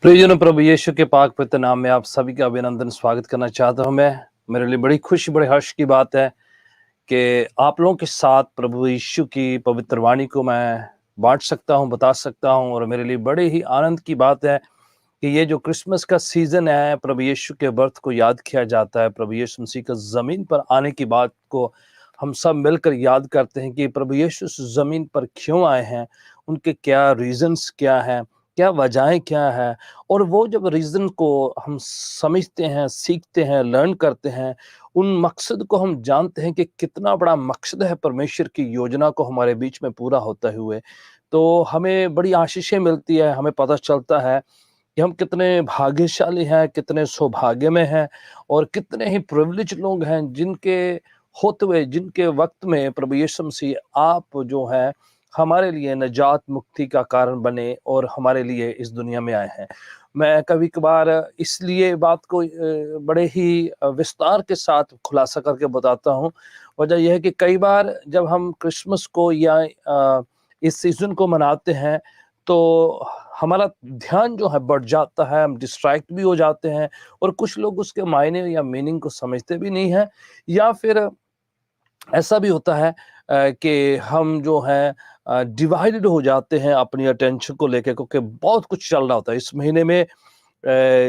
प्रियजनों, प्रभु यीशु के पाक पवित्र नाम में आप सभी का अभिनंदन स्वागत करना चाहता हूं। मैं मेरे लिए बड़ी खुशी बड़े हर्ष की बात है कि आप लोगों के साथ प्रभु यीशु की पवित्र वाणी को मैं बांट सकता हूं, बता सकता हूं। और मेरे लिए बड़े ही आनंद की बात है कि ये जो क्रिसमस का सीजन है, प्रभु यीशु के बर्थ को याद किया जाता है। प्रभु यीशु मसीह का जमीन पर आने की बात को हम सब मिलकर याद करते हैं कि प्रभु यीशु इस जमीन पर क्यों आए हैं, उनके क्या रीजंस क्या हैं, क्या वजहें क्या है। और वो जब रीजन को हम समझते हैं, सीखते हैं, लर्न करते हैं, उन मकसद को हम जानते हैं कि कितना बड़ा मकसद है परमेश्वर की योजना को हमारे बीच में पूरा होते हुए, तो हमें बड़ी आशीषें मिलती है। हमें पता चलता है कि हम कितने भाग्यशाली हैं, कितने सौभाग्य में हैं और कितने ही प्रिविलेज लोग हैं जिनके होते हुए, जिनके वक्त में प्रभु यीशु मसीह आप जो है हमारे लिए निजात मुक्ति का कारण बने और हमारे लिए इस दुनिया में आए हैं। मैं कभी कभार इसलिए बात को बड़े ही विस्तार के साथ खुलासा करके बताता हूँ। वजह यह है कि कई बार जब हम क्रिसमस को या इस सीजन को मनाते हैं तो हमारा ध्यान जो है बढ़ जाता है, हम डिस्ट्रैक्ट भी हो जाते हैं और कुछ लोग उसके मायने या मीनिंग को समझते भी नहीं हैं। या फिर ऐसा भी होता है कि हम जो है डिवाइडेड हो जाते हैं अपनी अटेंशन को लेके, क्योंकि बहुत कुछ चल रहा होता है इस महीने में।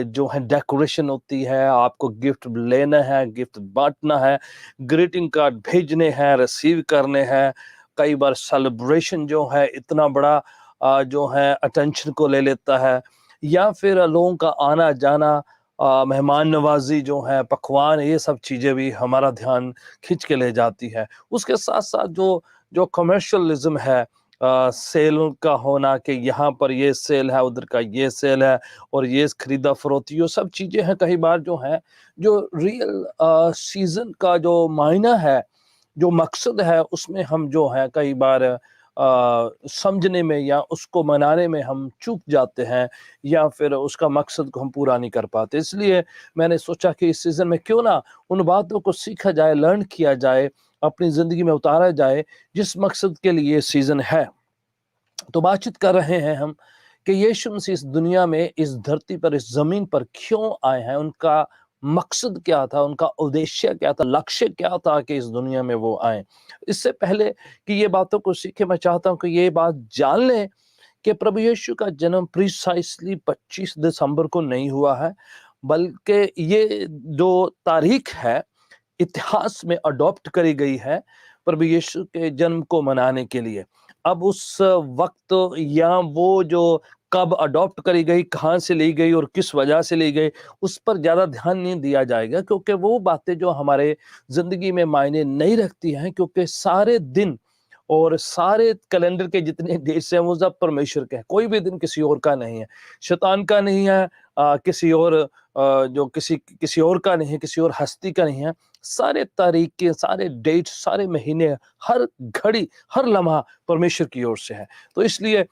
जो है डेकोरेशन होती है, आपको गिफ्ट लेना है, गिफ्ट बांटना है, ग्रीटिंग कार्ड भेजने हैं, रिसीव करने हैं। कई बार सेलिब्रेशन जो है इतना बड़ा जो है अटेंशन को ले लेता है। या फिर लोगों का आना जाना, मेहमान नवाजी जो है, पकवान, ये सब चीज़ें भी हमारा ध्यान खींच के ले जाती है। उसके साथ साथ जो जो कमर्शियलिज्म है, सेल का होना कि यहाँ पर ये सेल है, उधर का ये सेल है और ये खरीदा फरोख्ती, ये सब चीज़ें हैं कई बार जो है, जो रियल सीजन का जो मायना है, जो मकसद है, उसमें हम जो है कई बार समझने में या उसको मनाने में हम चूक जाते हैं या फिर उसका मकसद को हम पूरा नहीं कर पाते। इसलिए मैंने सोचा कि इस सीज़न में क्यों ना उन बातों को सीखा जाए, लर्न किया जाए, अपनी ज़िंदगी में उतारा जाए जिस मकसद के लिए ये सीज़न है। तो बातचीत कर रहे हैं हम कि यीशु मसीह इस दुनिया में, इस धरती पर, इस ज़मीन पर क्यों आए हैं, उनका मकसद क्या था, उनका उद्देश्य क्या था, लक्ष्य क्या था कि इस दुनिया में वो आए। इससे पहले कि ये बातों को सीखें, मैं चाहता हूँ कि ये बात जान लें कि प्रभु यीशु का जन्म प्रिसाइसली 25 दिसंबर को नहीं हुआ है, बल्कि ये जो तारीख है इतिहास में अडॉप्ट करी गई है प्रभु यीशु के जन्म को मनाने के लिए। अब उस वक्त या वो जो कब अडॉप्ट करी गई, कहाँ से ली गई और किस वजह से ली गई, उस पर ज़्यादा ध्यान नहीं दिया जाएगा, क्योंकि वो बातें जो हमारे ज़िंदगी में मायने नहीं रखती हैं। क्योंकि सारे दिन और सारे कैलेंडर के जितने डेट्स हैं वो सब परमेश्वर के हैं। कोई भी दिन किसी और का नहीं है, शैतान का नहीं है, किसी और जो किसी किसी और का नहीं है, किसी और हस्ती का नहीं है। सारे तारीखें, सारे डेट, सारे महीने, हर घड़ी, हर लम्हा परमेश्वर की ओर से है। तो इसलिए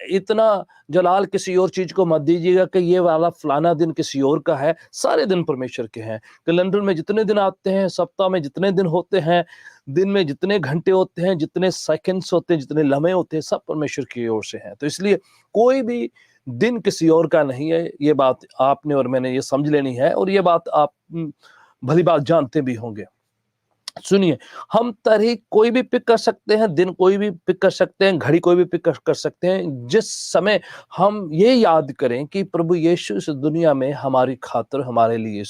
इतना जलाल किसी और चीज को मत दीजिएगा कि ये वाला फलाना दिन किसी और का है। सारे दिन परमेश्वर के हैं। कैलेंडर में जितने दिन आते हैं, सप्ताह में जितने दिन होते हैं, दिन में जितने घंटे होते हैं, जितने सेकंड्स होते हैं, जितने लम्हे होते हैं, सब परमेश्वर की ओर से है। तो इसलिए कोई भी दिन किसी और का नहीं है। ये बात आपने और मैंने ये समझ लेनी है और ये बात आप भली बात जानते भी होंगे। सुनिए, हम तारीख कोई भी पिक कर सकते हैं, दिन कोई भी पिक कर सकते हैं, घड़ी कोई भी पिक कर सकते हैं, जिस समय हम ये याद करें कि प्रभु यीशु इस दुनिया में हमारी खातिर, हमारे लिए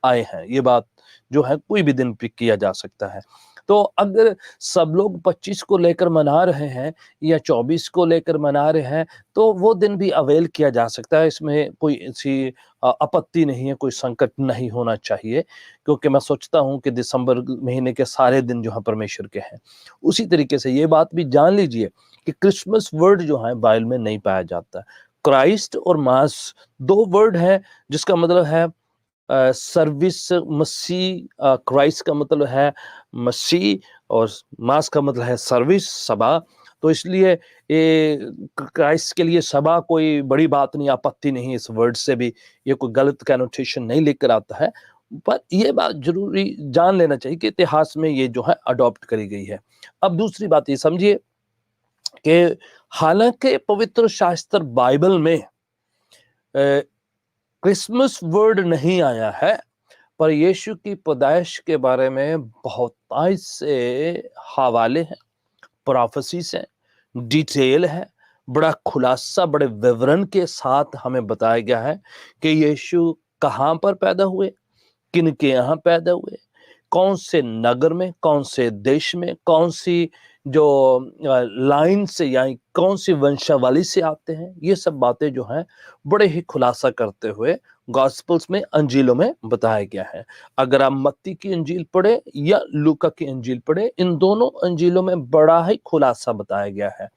आए हैं। ये बात जो है कोई भी दिन पिक किया जा सकता है। तो अगर सब लोग 25 को लेकर मना रहे हैं या 24 को लेकर मना रहे हैं, तो वो दिन भी अवेल किया जा सकता है। इसमें कोई ऐसी आपत्ति नहीं है, कोई संकट नहीं होना चाहिए, क्योंकि मैं सोचता हूँ कि दिसंबर महीने के सारे दिन जो है परमेश्वर के हैं। उसी तरीके से ये बात भी जान लीजिए कि क्रिसमस वर्ड जो है बाइबल में नहीं पाया जाता। क्राइस्ट और मास दो वर्ड हैं जिसका मतलब है सर्विस, मसीह। क्राइस्ट का मतलब है मसीह और मास का मतलब है सर्विस, सभा। तो इसलिए ये क्राइस्ट के लिए सभा कोई बड़ी बात नहीं, आपत्ति नहीं। इस वर्ड से भी ये कोई गलत कैनोटेशन नहीं लेकर आता है। पर ये बात जरूरी जान लेना चाहिए कि इतिहास में ये जो है अडॉप्ट करी गई है। अब दूसरी बात ये समझिए कि हालांकि पवित्र शास्त्र बाइबल में क्रिसमस वर्ड नहीं आया है, पर यीशु की पैदाइश के बारे में बहुत से हवाले हैं, प्रोफेसीज हैं, डिटेल है, बड़ा खुलासा, बड़े विवरण के साथ हमें बताया गया है कि यीशु कहाँ पर पैदा हुए, किन के यहाँ पैदा हुए, कौन से नगर में, कौन से देश में, कौन सी जो लाइन से यानी कौन सी वंशावली से आते हैं, ये सब बातें जो हैं बड़े ही खुलासा करते हुए गॉस्पेल्स में, अंजीलों में बताया गया है। अगर आप मत्ती की अंजील पढ़े या लूका की अंजील पढ़े, इन दोनों अंजीलों में बड़ा ही खुलासा बताया गया है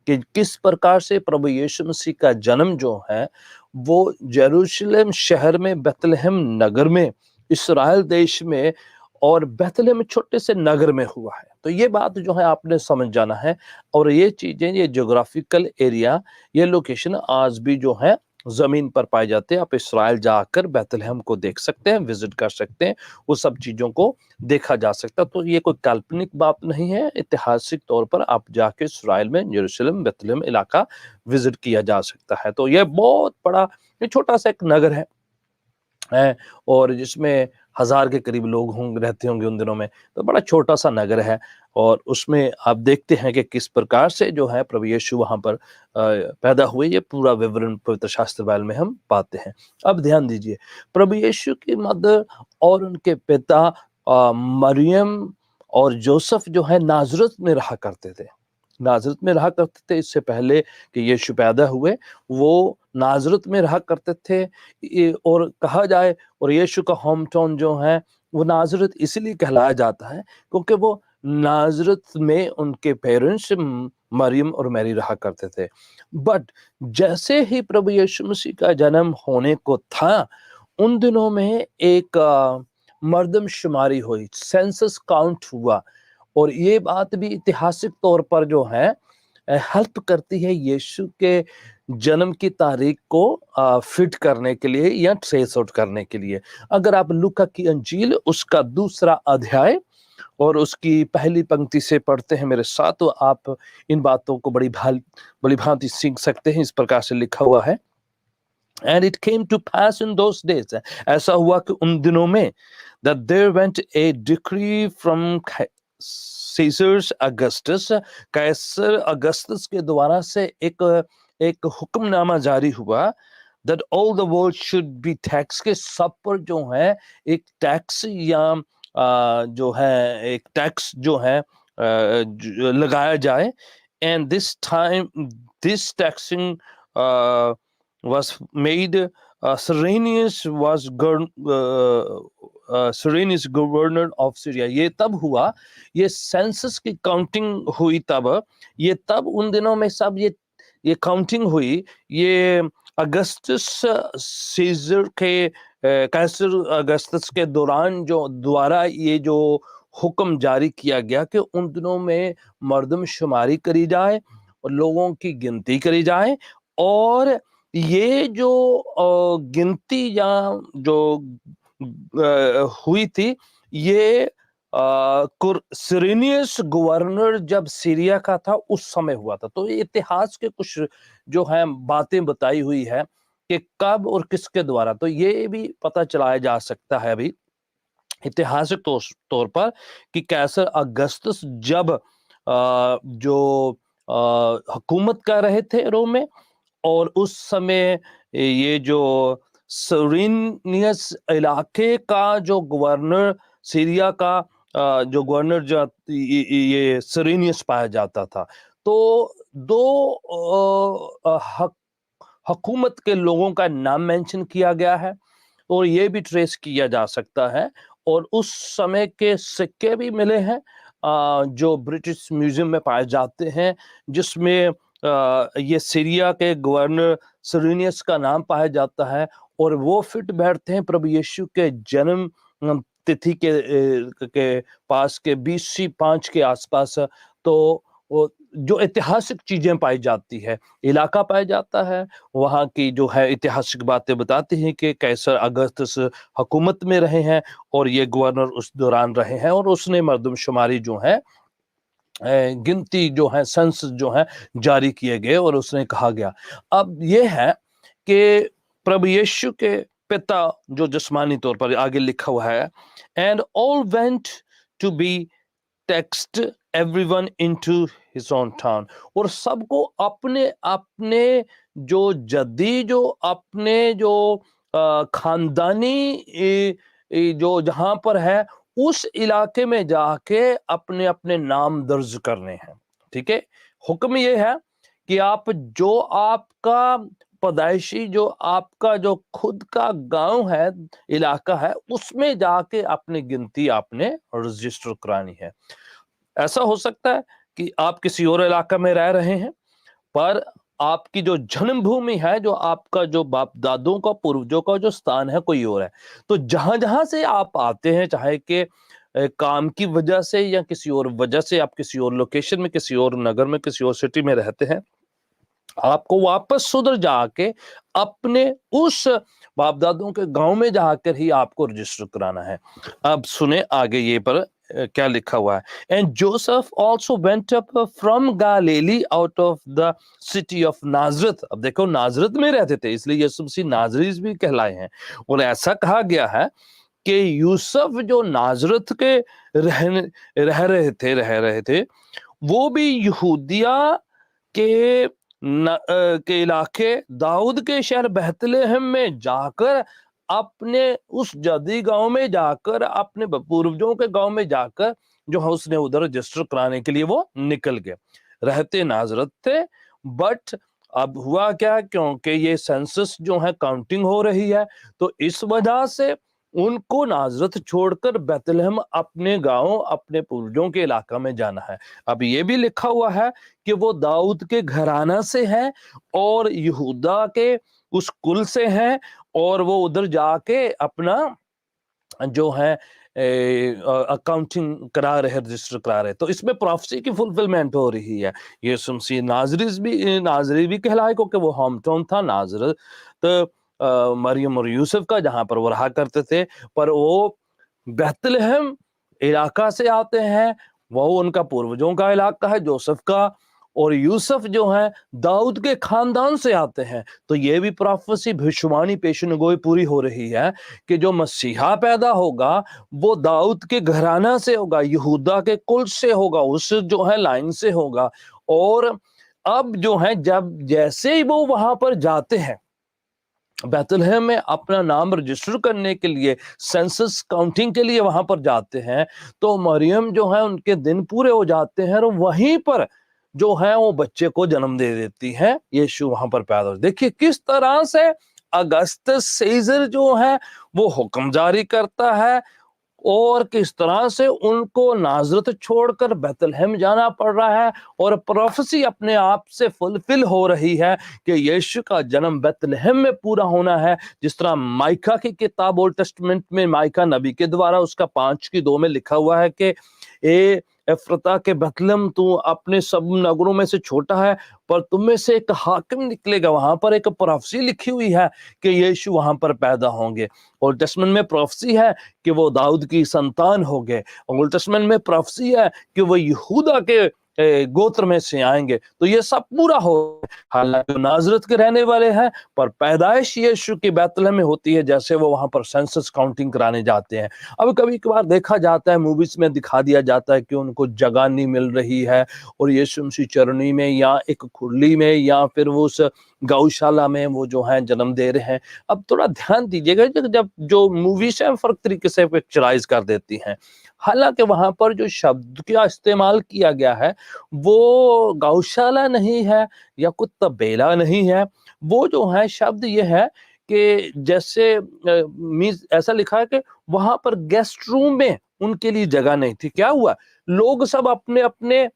कि किस प्रकार से प्रभु यीशु मसीह का जन्म जो है वो यरूशलेम शहर में, बेथलेहम नगर में, इस्राएल देश में और बेथलेहम छोटे से नगर में हुआ है। तो ये बात जो है आपने समझ जाना है। और ये चीजें, ये ज्योग्राफिकल एरिया, ये लोकेशन आज भी जो है जमीन पर पाए जाते हैं। आप इस्राएल जाकर बेथलेहम को देख सकते हैं, विजिट कर सकते हैं, वो सब चीजों को देखा जा सकता है। तो ये कोई काल्पनिक बात नहीं है, ऐतिहासिक तौर पर आप जाके इस्राएल में यरूशलेम, बेथलेहम इलाका विजिट किया जा सकता है। तो ये बहुत बड़ा, ये छोटा सा एक नगर है और जिसमें 1000 के करीब लोग रहते होंगे उन दिनों में। तो बड़ा छोटा सा नगर है और उसमें आप देखते हैं कि किस प्रकार से जो है प्रभु यीशु वहां पर पैदा हुए। ये पूरा विवरण पवित्र शास्त्र बाइबल में हम पाते हैं। अब ध्यान दीजिए, प्रभु यीशु की मदर और उनके पिता मरियम और जोसेफ जो है नाजरत में रहा करते थे। नाजरत में रहा करते थे, इससे पहले कि यीशु पैदा हुए वो नाजरत में रहा करते थे। और कहा जाए, और यीशु का होम टाउन जो है वो नाजरत इसलिए कहलाया जाता है क्योंकि वो नाजरत में उनके पेरेंट्स मरियम और मैरी रहा करते थे। बट जैसे ही प्रभु यीशु मसीह का जन्म होने को था, उन दिनों में एक मर्दमशुमारी हुई, सेंसस काउंट हुआ। और ये बात भी ऐतिहासिक तौर पर जो है हेल्प करती है यीशु के जन्म की तारीख को फिट करने के लिए या ट्रेस आउट करने के लिए। अगर आप लूका की अंजील उसका 2 अध्याय और उसकी पहली पंक्ति से पढ़ते हैं मेरे साथ, तो आप इन बातों को बड़ी भांति सीख सकते हैं। इस प्रकार से लिखा हुआ है, And it came to pass in those days, ऐसा हुआ कि उन दिनों में, that there went a decree from Caesar Augustus, Caesar Augustus के द्वारा से एक हुक्मनामा जारी हुआ, that all the world should be taxed, के सब पर जो है एक टैक्स या जो है एक टैक्स जो है लगाया जाए। And this time this taxing was made. Cyrenius was Cyrenius governor of Syria. ये तब हुआ, ये सेंसस की काउंटिंग हुई तब उन दिनों में सब ये काउंटिंग हुई। ये अगस्टस सीजर के कैसर अगस्तस के दौरान जो द्वारा ये जो हुक्म जारी किया गया कि उन दिनों में मर्दमशुमारी करी जाए और लोगों की गिनती करी जाए। और ये जो गिनती या जो हुई थी, ये सिरेनियस गवर्नर जब सीरिया का था उस समय हुआ था। तो इतिहास के कुछ जो है बातें बताई हुई है कि कब और किसके द्वारा, तो ये भी पता चलाया जा सकता है अभी ऐतिहासिक तौर पर कि कैसर अगस्तस जब जो हुकूमत कर रहे थे रोम में, और उस समय ये जो सरीनियस इलाके का जो गवर्नर, सीरिया का जो गवर्नर जो ये सरीनियस पाया जाता था। तो दो हुकूमत के लोगों का नाम मेंशन किया गया है और ये भी ट्रेस किया जा सकता है। और उस समय के सिक्के भी मिले हैं जो ब्रिटिश म्यूजियम में पाए जाते हैं, जिसमें ये सीरिया के गवर्नर सिरेनियस का नाम पाया जाता है और वो फिट बैठते हैं प्रभु यीशु के जन्म तिथि के पास के BC 5 के आसपास। तो वो जो ऐतिहासिक चीजें पाई जाती है, इलाका पाया जाता है, वहाँ की जो है ऐतिहासिक बातें बताती हैं कि कैसर अगस्तस हुकूमत में रहे हैं और ये गवर्नर उस दौरान रहे हैं और उसने मर्दमशुमारी जो है गिनती जो है सेंसस जो है जारी किए गए और उसने कहा गया। अब ये है कि प्रभु यीशु के पिता जो जिस्मानी तौर पर आगे लिखा हुआ है, and all went to be taxed everyone into his own town, और सबको अपने अपने जो जद्दी जो अपने जो खानदानी जो जहां पर है उस इलाके में जाके अपने अपने नाम दर्ज करने हैं। ठीक है, हुक्म ये है कि आप जो आपका पैदाइशी जो आपका जो खुद का गांव है, इलाका है, उसमें जाके अपनी गिनती आपने रजिस्टर करानी है। ऐसा हो सकता है कि आप किसी और इलाका में रह रहे हैं, पर आपकी जो जन्मभूमि है, जो आपका जो बाप दादों का पूर्वजों का जो स्थान है, कोई और है। तो जहां जहां से आप आते हैं, चाहे कि काम की वजह से या किसी और वजह से, आप किसी और लोकेशन में, किसी और नगर में, किसी और सिटी में रहते हैं, आपको वापस उधर जाके अपने उस बाप दादों के गांव में जाकर ही आपको रजिस्टर कराना है। अब सुने आगे ये पर क्या लिखा हुआ है, and Joseph also went up from Galilee out of the city of Nazareth. अब देखो, नाजरत में रहते थे, इसलिए यीशु मसीह नाजरीज भी कहलाए हैं। और ऐसा कहा गया है कि यूसुफ जो नाजरत के रह रहे थे, वो भी यहूदिया के के इलाके दाऊद के शहर बेतलेहम में जाकर, अपने उस जदी गांव में जाकर, अपने पूर्वजों के गांव में जाकर जो है उसने उधर रजिस्टर कराने के लिए वो निकल गए। रहते नाजरत थे, बट अब हुआ क्या, क्योंकि ये सेंसस जो है काउंटिंग हो रही है, तो इस वजह से उनको नाजरत छोड़कर बेतलहम अपने गांव, अपने पूर्वजों के इलाका में जाना है। अब ये भी लिखा हुआ है कि वो दाऊद के घराना से है और यहूदा के उस कुल से है, और वो उधर जाके अपना जो है अकाउंटिंग करा रहे, रजिस्टर करा रहे। तो इसमें प्रोफेसी की फुलफिलमेंट हो रही है। यीशु मसीह नाजरी भी कहलाए, क्योंकि वो होम टाउन था नाजरत, तो मरियम और यूसुफ का, जहां पर वो रहा करते थे। पर वो बेतलहम इलाका से आते हैं, वो उनका पूर्वजों का इलाका है, जोसेफ का, और यूसुफ जो है दाऊद के खानदान से आते हैं। तो ये भी प्रोफेसी, भविष्यवाणी, पेशेनगोई पूरी हो रही है कि जो मसीहा पैदा होगा वो दाऊद के घराना से होगा, यहूदा के कुल से होगा, उस जो है लाइन से होगा। और अब जो है, जब जैसे ही वो वहां पर जाते हैं बेतलहम में अपना नाम रजिस्टर करने के लिए, सेंसस काउंटिंग के लिए वहां पर जाते हैं, तो मरियम जो है उनके दिन पूरे हो जाते हैं, और वहीं पर जो है वो बच्चे को जन्म दे देती है। यीशु वहां पर पैदा हो। देखिए किस तरह से अगस्तस सीजर जो है वो हुक्म जारी करता है, और किस तरह से उनको नाजरत छोड़कर बेतलहम जाना पड़ रहा है, और प्रोफेसी अपने आप से फुलफिल हो रही है कि यीशु का जन्म बेतलहम में पूरा होना है। जिस तरह माइका की किताब ओल्ड टेस्टमेंट में माइका नबी के द्वारा उसका 5:2 में लिखा हुआ है कि ए एफ्रता के बेतलहम, तू अपने सब नगरों में से छोटा है, पर तुम में से एक हाकिम निकलेगा। वहां पर एक प्रोफेसी लिखी हुई है कि यीशु वहां पर पैदा होंगे। ओल्ड टेस्टमेंट में प्रोफेसी है कि वो दाऊद की संतान होंगे। ओल्ड टेस्टमेंट में प्रोफेसी है कि वो यहूदा के गोत्र में से आएंगे। तो ये सब पूरा हो, हालांकि नाजरत के रहने वाले हैं, पर पैदाइश यीशु की बेतलहम में होती है, जैसे वो वहां पर सेंसस काउंटिंग कराने जाते हैं। अब कभी कभार देखा जाता है, मूवीज में दिखा दिया जाता है कि उनको जगह नहीं मिल रही है, और यीशु मसीह चरनी में या एक खुरली में या फिर वो उस गौशाला में वो जो है जन्म दे रहे हैं। अब थोड़ा ध्यान दीजिएगा, जब जो मूवीज है फर्क तरीके से पिक्चराइज कर देती हैं। हालांकि वहां पर जो शब्द का इस्तेमाल किया गया है वो गौशाला नहीं है या कुछ तबेला नहीं है, वो जो है शब्द ये है कि जैसे मीन्स ऐसा लिखा है कि वहां पर गेस्ट रूम में उनके लिए जगह नहीं थी। क्या हुआ, लोग सब अपने अपने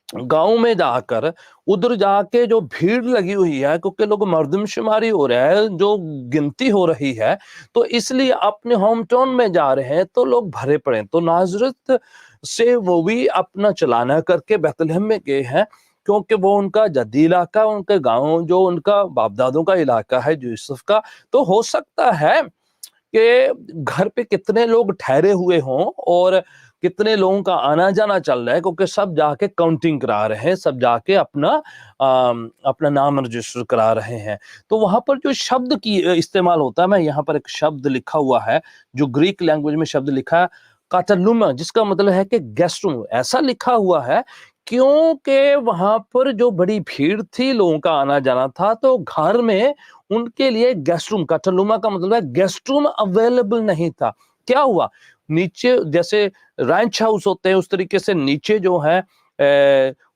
गांव में जाकर, उधर जाके जो भीड़ लगी हुई है, क्योंकि लोग मर्दमशुमारी हो रहा है, जो गिनती हो रही है, तो इसलिए अपने होम टाउन में जा रहे हैं, तो लोग भरे पड़े। तो नाजरत से वो भी अपना चलाना करके बेतलहम में गए हैं, क्योंकि वो उनका जद्दी इलाका, उनके गांव, जो उनका बाप दादों का इलाका है यूसुफ का। तो हो सकता है कि घर पे कितने लोग ठहरे हुए हों, और कितने लोगों का आना जाना चल रहा है, क्योंकि सब जाके काउंटिंग करा रहे हैं, सब जाके अपना नाम रजिस्टर करा रहे हैं। तो वहां पर जो शब्द की इस्तेमाल होता है, मैं यहाँ पर एक शब्द लिखा हुआ है जो ग्रीक लैंग्वेज में शब्द लिखा है काटलुमा, जिसका मतलब है कि गेस्ट रूम। ऐसा लिखा हुआ है क्योंकि वहां पर जो बड़ी भीड़ थी, लोगों का आना जाना था, तो घर में उनके लिए गेस्ट रूम, काटलुमा का मतलब है गेस्ट रूम, अवेलेबल नहीं था। क्या हुआ, नीचे जैसे रैंच हाउस होते हैं उस तरीके से नीचे जो है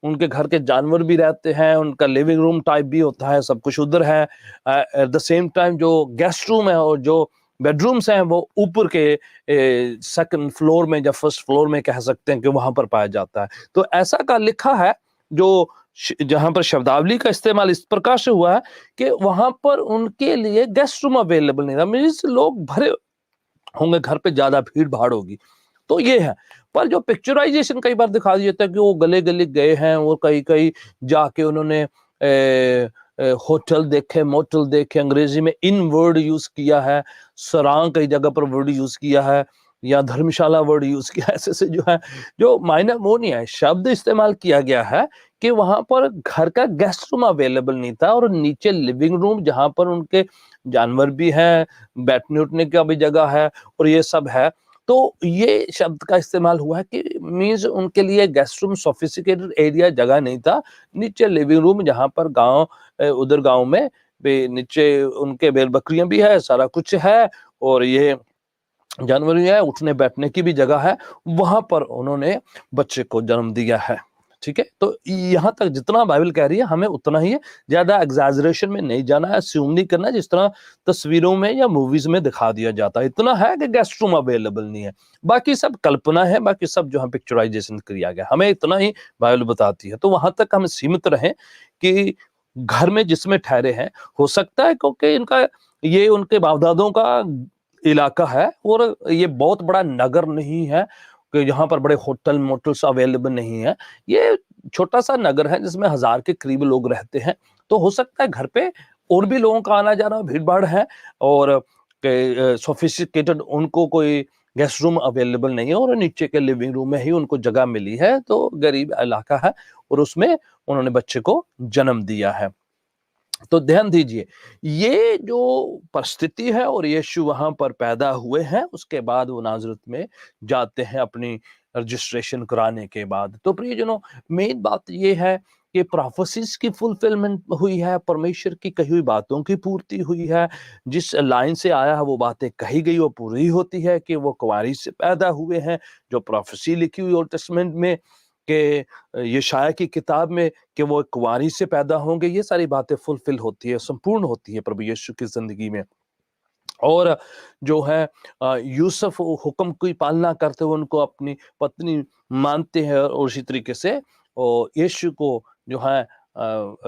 उनके घर के जानवर भी रहते हैं, उनका लिविंग रूम टाइप भी होता है, सब कुछ उधर है। एट द सेम टाइम जो गेस्ट रूम है और जो बेडरूम्स हैं वो ऊपर के सेकंड फ्लोर में या फर्स्ट फ्लोर में कह सकते हैं कि वहां पर पाया जाता है। तो ऐसा का लिखा है जो जहां पर शब्दावली का इस्तेमाल इस प्रकार से हुआ है कि वहां पर उनके लिए गेस्ट रूम अवेलेबल नहीं था। मीन्स लोग भरे होंगे, घर पे ज्यादा भीड़ भाड़ होगी। तो ये है, पर जो पिक्चराइजेशन कई बार दिखा दिया जाता है कि वो गले गले गए हैं और कई कई जाके उन्होंने होटल देखे, मोटल देखे, अंग्रेजी में इन वर्ड यूज किया है, सरांग कई जगह पर वर्ड यूज किया है, या धर्मशाला वर्ड यूज किया है। ऐसे से जो है, जो मायने वो नहीं है, शब्द इस्तेमाल किया गया है कि वहां पर घर का गेस्ट रूम अवेलेबल नहीं था और नीचे लिविंग रूम जहां पर उनके जानवर भी हैं, बैठने उठने का भी जगह है और ये सब है। तो ये शब्द का इस्तेमाल हुआ है कि मीन्स उनके लिए गेस्ट रूम, सोफिस्टिकेटेड एरिया जगह नहीं था, नीचे लिविंग रूम जहां पर उधर गांव में भी नीचे उनके बैल बकरियां भी है, सारा कुछ है और ये जानवर भी है, उठने बैठने की भी जगह है, वहां पर उन्होंने बच्चे को जन्म दिया है। ठीक है, तो यहां तक जितना बाइबल कह रही है हमें उतना ही है, ज्यादा एग्जैजरेशन में नहीं जाना है, अस्यूम नहीं करना जिस तरह तस्वीरों में या मूवीज में दिखा दिया जाता है। इतना है कि गेस्ट रूम अवेलेबल नहीं है, बाकी सब कल्पना है, बाकी सब जो है पिक्चराइजेशन किया गया, हमें इतना ही बाइबल बताती है। तो वहां तक हम सीमित रहें कि घर में जिसमें ठहरे हैं, हो सकता है क्योंकि इनका ये उनके बाप दादों का इलाका है और ये बहुत बड़ा नगर नहीं है कि यहाँ पर बड़े होटल मोटल्स अवेलेबल नहीं है। ये छोटा सा नगर है जिसमें 1000 के करीब लोग रहते हैं। तो हो सकता है घर पे और भी लोगों का आना जाना, भीड़ भाड़ है और सोफिस्टिकेटेड उनको कोई गेस्ट रूम अवेलेबल नहीं है और नीचे के लिविंग रूम में ही उनको जगह मिली है। तो गरीब इलाका है और उसमें उन्होंने बच्चे को जन्म दिया है। तो ध्यान दीजिए, ये जो परिस्थिति है और यीशु वहां पर पैदा हुए हैं, उसके बाद वो नाजरत में जाते हैं अपनी रजिस्ट्रेशन कराने के बाद। तो प्रियजनों, मेन बात ये है कि प्रोफेसीज की फुलफिलमेंट हुई है, परमेश्वर की कही हुई बातों की पूर्ति हुई है, जिस लाइन से आया है वो बातें कही गई वो पूरी होती है कि वो कुंवारी से पैदा हुए हैं। जो प्रोफेसी लिखी हुई ओल्ड टेस्टामेंट में कि यशायाह की किताब में कि वो एक कुंवारी से पैदा होंगे, ये सारी बातें फुलफिल होती है, संपूर्ण होती है प्रभु यीशु की जिंदगी में। और जो है यूसुफ हुक्म की पालना करते हुए उनको अपनी पत्नी मानते हैं और उसी तरीके से यीशु को जो है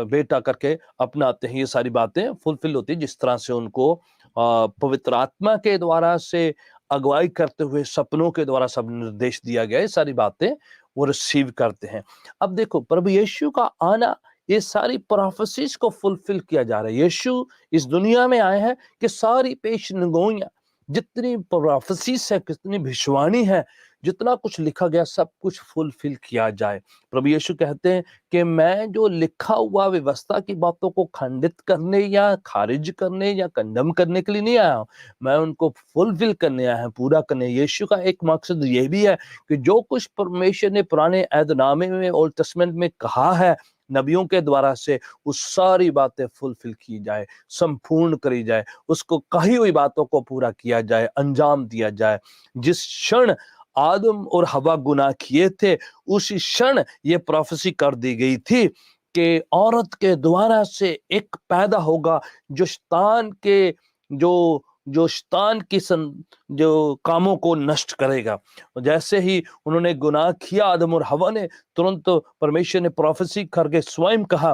बेटा करके अपनाते हैं। ये सारी बातें फुलफिल होती है जिस तरह से उनको पवित्र आत्मा के द्वारा से अगुवाई करते हुए सपनों के द्वारा सब निर्देश दिया गया, ये सारी बातें वो रिसीव करते हैं। अब देखो, प्रभु यीशु का आना, ये सारी प्रोफेसीज को फुलफिल किया जा रहा है। यीशु इस दुनिया में आए हैं कि सारी पेशनगोइयां, जितनी प्रोफेसीज है, कितनी भविष्यवाणी है, जितना कुछ लिखा गया, सब कुछ फुलफिल किया जाए। प्रभु यीशु कहते हैं कि मैं जो लिखा हुआ व्यवस्था की बातों को खंडित करने या खारिज करने या कंडम करने के लिए नहीं आया हूं, मैं उनको फुलफिल करने आया हूं, पूरा करने। यीशु का एक मकसद ये भी है कि जो कुछ परमेश्वर ने पुराने ऐदनामे में, ओल्ड टेस्टामेंट में कहा है नबियों के द्वारा से, उस सारी बातें फुलफिल की जाए, संपूर्ण करी जाए, उसको कही हुई बातों को पूरा किया जाए, अंजाम दिया जाए। जिस क्षण आदम और हवा गुनाह किए थे, उसी क्षण ये प्रोफेसी कर दी गई थी कि औरत के द्वारा से एक पैदा होगा जो शैतान के जो जो शैतान की जो कामों को नष्ट करेगा। जैसे ही उन्होंने गुनाह किया आदम और हवा ने, तुरंत परमेश्वर ने प्रोफेसी करके स्वयं कहा,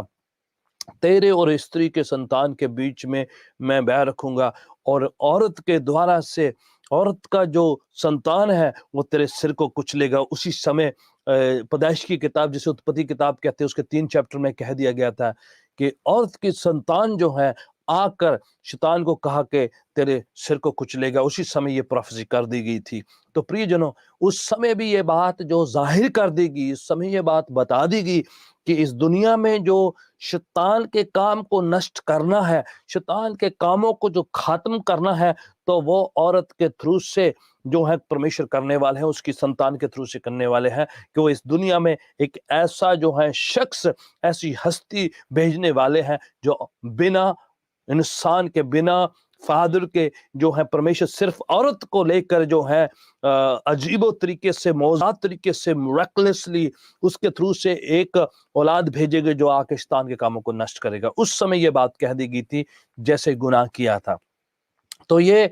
तेरे और स्त्री के संतान के बीच में मैं बैर रखूंगा और औरत के द्वारा से, औरत का जो संतान है वो तेरे सिर को कुचलेगा। उसी समय पैदाइश की किताब, जिसे उत्पत्ति किताब कहते हैं, उसके 3 चैप्टर में कह दिया गया था कि औरत की संतान जो है आकर शैतान को कहा कि तेरे सिर को कुचलेगा। उसी समय ये प्रोफेसी कर दी गई थी। तो प्रियजनों, उस समय भी ये बात जो जाहिर कर दी गई, उस समय ये बात बता दी गई कि इस दुनिया में जो शैतान के काम को नष्ट करना है, शैतान के कामों को जो खत्म करना है, तो वो औरत के थ्रू से जो है परमेश्वर करने वाले हैं, उसकी संतान के थ्रू से करने वाले हैं, कि वो इस दुनिया में एक ऐसा जो है शख्स, ऐसी हस्ती भेजने वाले हैं जो बिना इंसान के, बिना फादर के जो है परमेश्वर सिर्फ औरत को लेकर जो है अजीबो तरीके से, मौजूद तरीके से, मिरेकलसली उसके थ्रू से एक औलाद भेजेगा जो आके शैतान के कामों को नष्ट करेगा। उस समय ये बात कह दी गई थी जैसे गुनाह किया था। तो ये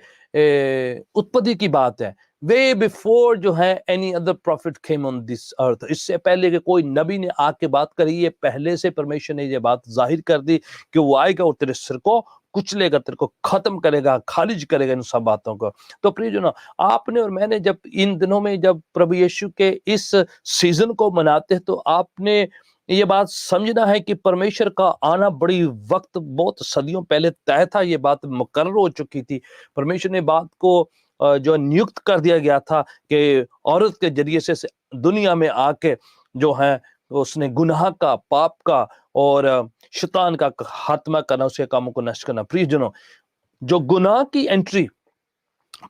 उत्पत्ति की बात है, वे बिफोर जो है any other profit came on this earth. इससे पहले कि कोई नबी ने आके बात करी, ये पहले से परमेश्वर ने ये बात जाहिर कर दी कि वो आएगा और तेरे सिर को कुचलेगा, तेरे को खत्म करेगा, खारिज करेगा इन सब बातों को। तो प्रियजनों, आपने और मैंने जब इन दिनों में जब प्रभु यीशु के इस सीजन को मनाते हैं, तो आपने ये बात समझना है कि परमेश्वर का आना बड़ी वक्त, बहुत सदियों पहले तय था। ये बात मुकर्रर हो चुकी थी। परमेश्वर ने बात को जो नियुक्त कर दिया गया था कि औरत के जरिए से दुनिया में आके जो है उसने गुनाह का, पाप का और शैतान का खात्मा करना, उसके कामों को नष्ट करना। प्रियजनों, जो गुनाह की एंट्री,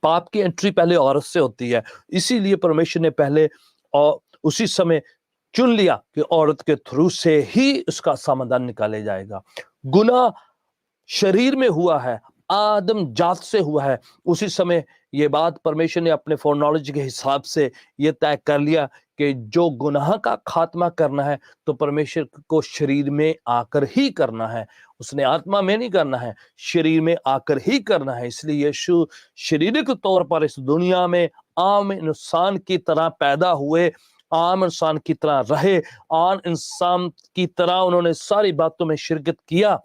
पाप की एंट्री पहले औरत से होती है। इसीलिए परमेश्वर ने पहले और उसी समय चुन लिया कि औरत के थ्रू से ही उसका समाधान निकाले जाएगा। गुनाह शरीर में हुआ है, आदम जात से हुआ है। उसी समय ये बात परमेश्वर ने अपने फोरनॉलेज के हिसाब से ये तय कर लिया कि जो गुनाह का खात्मा करना है तो परमेश्वर को शरीर में आकर ही करना है। उसने आत्मा में नहीं करना है, शरीर में आकर ही करना है। इसलिए यीशु शारीरिक तौर पर इस दुनिया में आम इंसान की तरह पैदा हुए, आम इंसान की तरह रहे, आम इंसान की तरह उन्होंने सारी बातों में शिरकत किया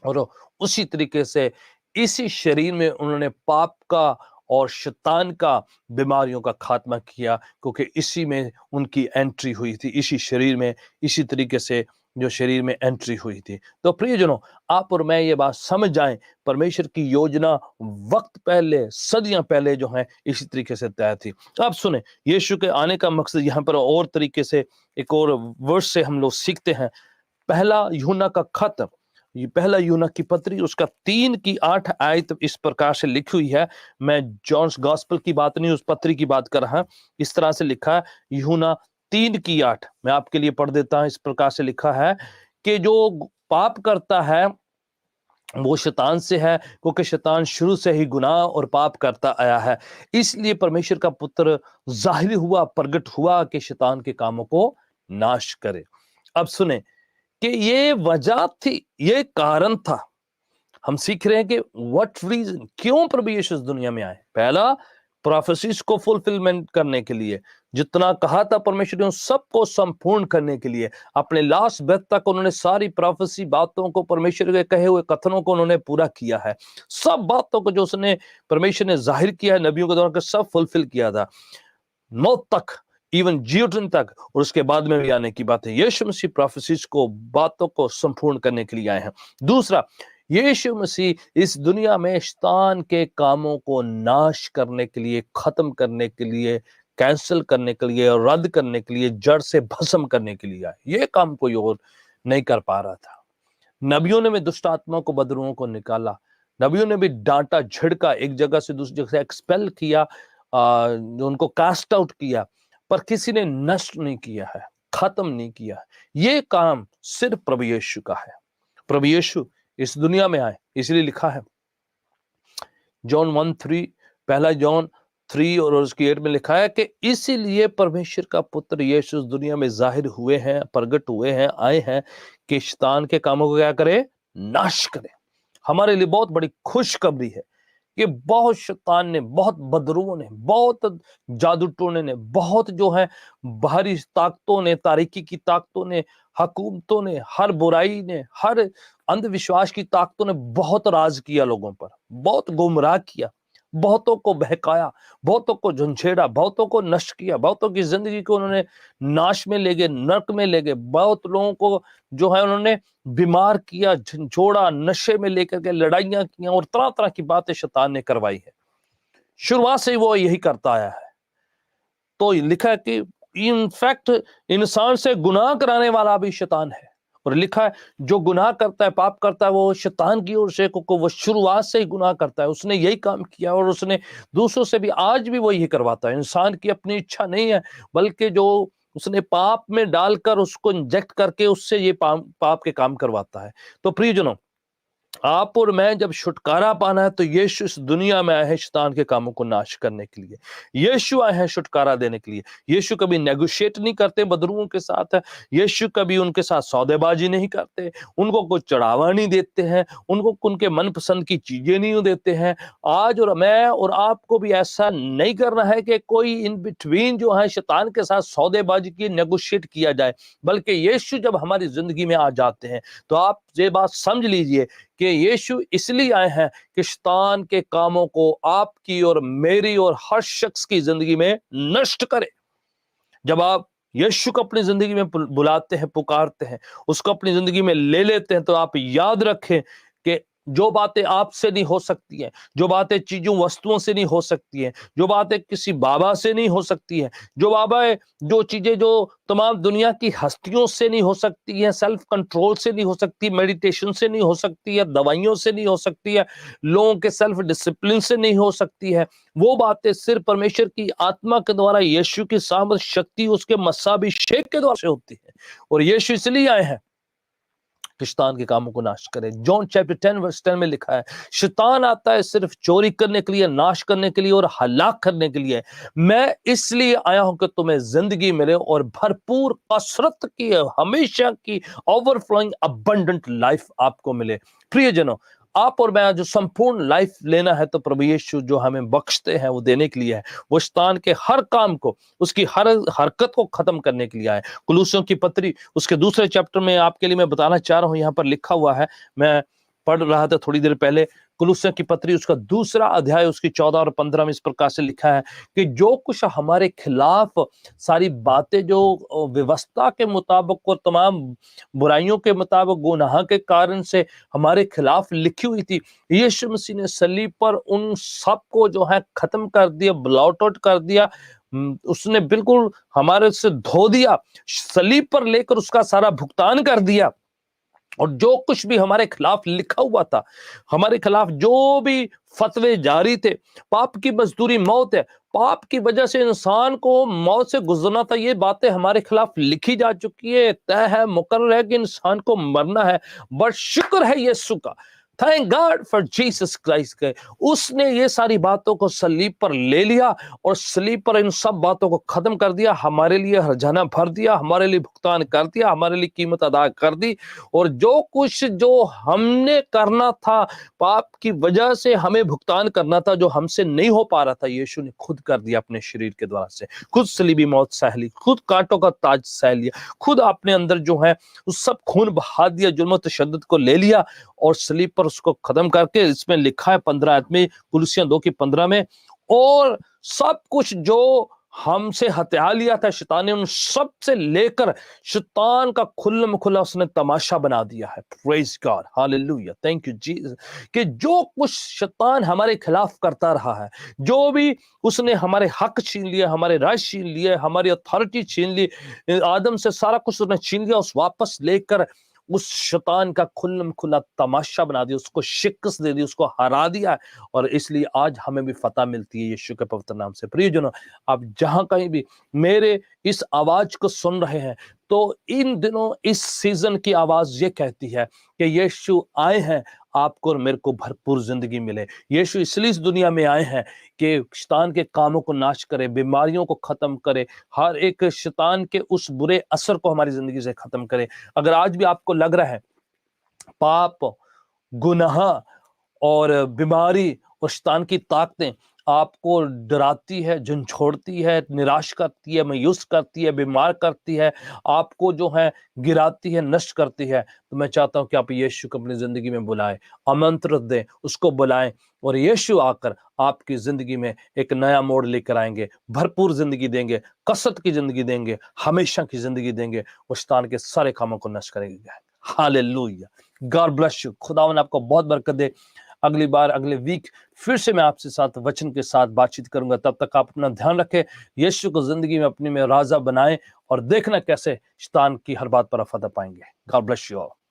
और उसी तरीके से इसी शरीर में उन्होंने पाप का और शैतान का, बीमारियों का खात्मा किया, क्योंकि इसी में उनकी एंट्री हुई थी, इसी शरीर में, इसी तरीके से जो शरीर में एंट्री हुई थी। तो प्रियजनों, आप और मैं ये बात समझ जाएं, परमेश्वर की योजना वक्त पहले, सदियां पहले जो है इसी तरीके से तय थी। आप सुने, यीशु के आने का मकसद यहाँ पर और तरीके से एक और वर्ष से हम लोग सीखते हैं। पहला यूहन्ना का खत, ये पहला यूहन्ना की पत्री, उसका 3:8 आयत इस प्रकार से लिखी हुई है। मैं जॉन्स गॉस्पेल की बात नहीं, उस पत्री की बात कर रहा हूं। इस तरह से लिखा है यूहन्ना 3:8, मैं आपके लिए पढ़ देता हूं। इस प्रकार से लिखा है कि जो पाप करता है वो शैतान से है, क्योंकि शैतान शुरू से ही गुनाह और पाप करता आया है। इसलिए परमेश्वर का पुत्र जाहिर हुआ, प्रगट हुआ कि शैतान के कामों को नाश करे। अब सुने कि ये वजह थी, ये कारण था। हम सीख रहे हैं कि व्हाट रीजन, क्यों प्रभु यीशु इस दुनिया में आए। पहला, प्रोफेसीज को फुलफिलमेंट करने के लिए, जितना कहा था परमेश्वर ने उन सबको संपूर्ण करने के लिए। अपने लास्ट ब्रेथ तक उन्होंने सारी प्रोफेसी बातों को, परमेश्वर के कहे हुए कथनों को उन्होंने पूरा किया है। सब बातों को जो उसने, परमेश्वर ने जाहिर किया है नबियों के द्वारा, सब फुलफिल किया था, मौत तक, इवन जीवन तक, और उसके बाद में भी आने की बात है। यीशु मसीह प्रोफेसीज को, बातों को संपूर्ण करने के लिए आए हैं। दूसरा, यीशु मसीह इस दुनिया में शैतान के कामों को नाश करने के लिए, खत्म करने के लिए, कैंसिल करने के लिए और रद्द करने के लिए, जड़ से भस्म करने के लिए आए। ये काम कोई और नहीं कर पा रहा था। नबियों ने भी दुष्ट आत्माओं को, बदरूओं को निकाला, नबियों ने भी डांटा, झिड़का, एक जगह से दूसरी जगह से एक्सपेल किया, उनको कास्ट आउट किया, पर किसी ने नष्ट नहीं किया है, खत्म नहीं किया है। ये काम सिर्फ प्रभु यीशु का है। प्रभु यीशु इस दुनिया में आए, इसलिए लिखा है जॉन 1:3, पहला जॉन 3 और उसकी 8 में लिखा है कि इसीलिए परमेश्वर का पुत्र यीशु इस दुनिया में जाहिर हुए हैं, प्रगट हुए हैं, आए हैं कि शैतान के कामों को क्या करे, नाश करे। हमारे लिए बहुत बड़ी खुशखबरी है कि बहुत शैतान ने, बहुत बदरुओं ने, बहुत जादू टोने ने, बहुत जो है बाहरी ताकतों ने, तारीकी की ताकतों ने, हुकूमतों ने, हर बुराई ने, हर अंधविश्वास की ताकतों ने बहुत राज किया लोगों पर, बहुत गुमराह किया, बहुतों को बहकाया, बहुतों को झंझेड़ा, बहुतों को नष्ट किया, बहुतों की जिंदगी को उन्होंने नाश में ले गए, नरक में ले गए। बहुत लोगों को जो है उन्होंने बीमार किया, झंझोड़ा, नशे में लेकर के लड़ाइयां की और तरह तरह की बातें शैतान ने करवाई है। शुरुआत से ही वो यही करता आया है। तो लिखा है कि इनफैक्ट इंसान से गुनाह कराने वाला भी शैतान है। और लिखा है जो गुनाह करता है, पाप करता है, वो शैतान की ओर से, क्योंकि वो शुरुआत से ही गुनाह करता है। उसने यही काम किया और उसने दूसरों से भी आज भी वो यही करवाता है। इंसान की अपनी इच्छा नहीं है, बल्कि जो उसने पाप में डालकर उसको इंजेक्ट करके उससे ये पाप के काम करवाता है। तो प्रियजनों, आप और मैं जब छुटकारा पाना है तो यीशु इस दुनिया में आए हैं शैतान के कामों को नाश करने के लिए। यीशु आए हैं छुटकारा देने के लिए। यीशु कभी नेगोशिएट नहीं करते बदरुओं के साथ। यीशु कभी उनके साथ सौदेबाजी नहीं करते, उनको कुछ चढ़ावा नहीं देते हैं, उनको उनके मनपसंद की चीजें नहीं देते हैं। आज और मैं और आपको भी ऐसा नहीं करना है कि कोई इन बिटवीन जो है शैतान के साथ सौदेबाजी की, नेगोशिएट किया जाए। बल्कि यीशु जब हमारी जिंदगी में आ जाते हैं तो आप ये बात समझ लीजिए कि यीशु इसलिए आए हैं कि शैतान के कामों को आपकी और मेरी और हर शख्स की जिंदगी में नष्ट करे। जब आप यीशु को अपनी जिंदगी में बुलाते हैं, पुकारते हैं, उसको अपनी जिंदगी में ले लेते हैं, तो आप याद रखें कि जो बातें आपसे नहीं हो सकती हैं, जो बातें चीजों वस्तुओं से नहीं हो सकती हैं, जो बातें किसी बाबा से नहीं हो सकती हैं, जो चीजें जो तमाम दुनिया की हस्तियों से नहीं हो सकती हैं, सेल्फ कंट्रोल से नहीं हो सकती, मेडिटेशन से नहीं हो सकती है, दवाइयों से नहीं हो सकती है, लोगों के सेल्फ डिसिप्लिन से नहीं हो सकती है, वो बातें सिर्फ परमेश्वर की आत्मा के द्वारा, यीशु की सामर्थ शक्ति, उसके मस्साभिषेक के द्वारा से होती है। और यीशु इसलिए आए हैं कि शैतान के कामों को नाश करे। जॉन चैप्टर 10 वर्स 10 में लिखा है, शैतान आता है सिर्फ चोरी करने के लिए, नाश करने के लिए और हलाक करने के लिए। मैं इसलिए आया हूं कि तुम्हें जिंदगी मिले और भरपूर कसरत की, हमेशा की ओवरफ्लोइंग अबंडेंट लाइफ आपको मिले। प्रियजनों, आप और मैं जो संपूर्ण लाइफ लेना है तो प्रभु यीशु जो हमें बख्शते हैं वो देने के लिए है। वो शैतान के हर काम को, उसकी हर हरकत को खत्म करने के लिए आए। कुलूसियों की पत्री उसके दूसरे चैप्टर में आपके लिए मैं बताना चाह रहा हूं, यहां पर लिखा हुआ है, मैं पढ़ रहा था थोड़ी देर पहले। कुलूसियों की पत्री उसका दूसरा अध्याय उसकी 14 और 15 में इस प्रकार से लिखा है कि जो कुछ हमारे खिलाफ सारी बातें जो व्यवस्था के मुताबिक और तमाम बुराइयों के मुताबिक गुनाह के कारण से हमारे खिलाफ लिखी हुई थी, यीशु मसीह ने सलीब पर उन सब को जो है खत्म कर दिया, ब्लॉट आउट कर दिया। उसने बिल्कुल हमारे से धो दिया, सलीब पर लेकर उसका सारा भुगतान कर दिया। और जो कुछ भी हमारे खिलाफ लिखा हुआ था, हमारे खिलाफ जो भी फतवे जारी थे, पाप की मजदूरी मौत है, पाप की वजह से इंसान को मौत से गुजरना था, ये बातें हमारे खिलाफ लिखी जा चुकी है, तय है, मुकर्रर है कि इंसान को मरना है। बट शुक्र है यीशु का, thank God for Jesus Christ के, उसने ये सारी बातों को सलीब पर ले लिया और सलीब पर इन सब बातों को खत्म कर दिया, हमारे लिए हर्जाना भर दिया, हमारे लिए भुगतान कर दिया, हमारे लिए कीमत अदा कर दी। और जो कुछ जो हमने करना था, पाप की वजह से हमें भुगतान करना था, जो हमसे नहीं हो पा रहा था, यीशु ने खुद कर दिया अपने शरीर के द्वारा से। खुद सलीबी मौत सह ली, खुद कांटों का ताज सह लिया, खुद अपने अंदर जो है उस सब खून बहा दिया, जुल्म तशद्दुद को ले लिया और सलीब पर उसको खत्म करके, इसमें लिखा है 15 आयत में, कुलुसियां 2 की 15 में, और सब कुछ जो हमसे हत्या लिया था शैतान ने, उन सब से लेकर शैतान का खुल्लम खुल्ला उसने तमाशा बना दिया है। Praise God, hallelujah, thank you Jesus, कि जो कुछ शैतान हमारे खिलाफ करता रहा है, जो भी उसने हमारे हक छीन लिए, हमारे राज छीन लिए, हमारी अथॉरिटी छीन ली, आदम से सारा कुछ उसने छीन लिया, उस वापस लेकर उस शैतान का खुल्लम खुल्ला तमाशा बना दिया, उसको शिकस्त दे दी, उसको हरा दिया। और इसलिए आज हमें भी फतह मिलती है यीशु के पवित्र नाम से। प्रियजनों, आप जहां कहीं भी मेरे इस आवाज को सुन रहे हैं, तो इन दिनों इस सीजन की आवाज ये कहती है कि यीशु आए हैं आपको और मेरे को भरपूर जिंदगी मिले। यीशु इसलिए इस दुनिया में आए हैं कि शैतान के कामों को नाश करे, बीमारियों को खत्म करे, हर एक शैतान के उस बुरे असर को हमारी जिंदगी से खत्म करे। अगर आज भी आपको लग रहा है पाप, गुनाह और बीमारी और शैतान की ताकतें आपको डराती है, झंझोड़ती है, निराश करती है, मायूस करती है, बीमार करती है, आपको जो है गिराती है, नष्ट करती है, तो मैं चाहता हूं कि आप यीशु को अपनी जिंदगी में बुलाएं, आमंत्रण दें, उसको बुलाएं, और यीशु आकर आपकी जिंदगी में एक नया मोड़ लेकर आएंगे, भरपूर जिंदगी देंगे, कसरत की जिंदगी देंगे, हमेशा की जिंदगी देंगे, और शैतान के सारे कामों को नष्ट करेंगे। हालेलुया। God bless you. खुदावन आपको बहुत बरकत दे। अगली बार, अगले वीक फिर से मैं आपसे साथ वचन के साथ बातचीत करूंगा। तब तक आप अपना ध्यान रखें, यीशु को जिंदगी में अपनी में राजा बनाएं, और देखना कैसे शैतान की हर बात पर फतह पाएंगे। God bless you all.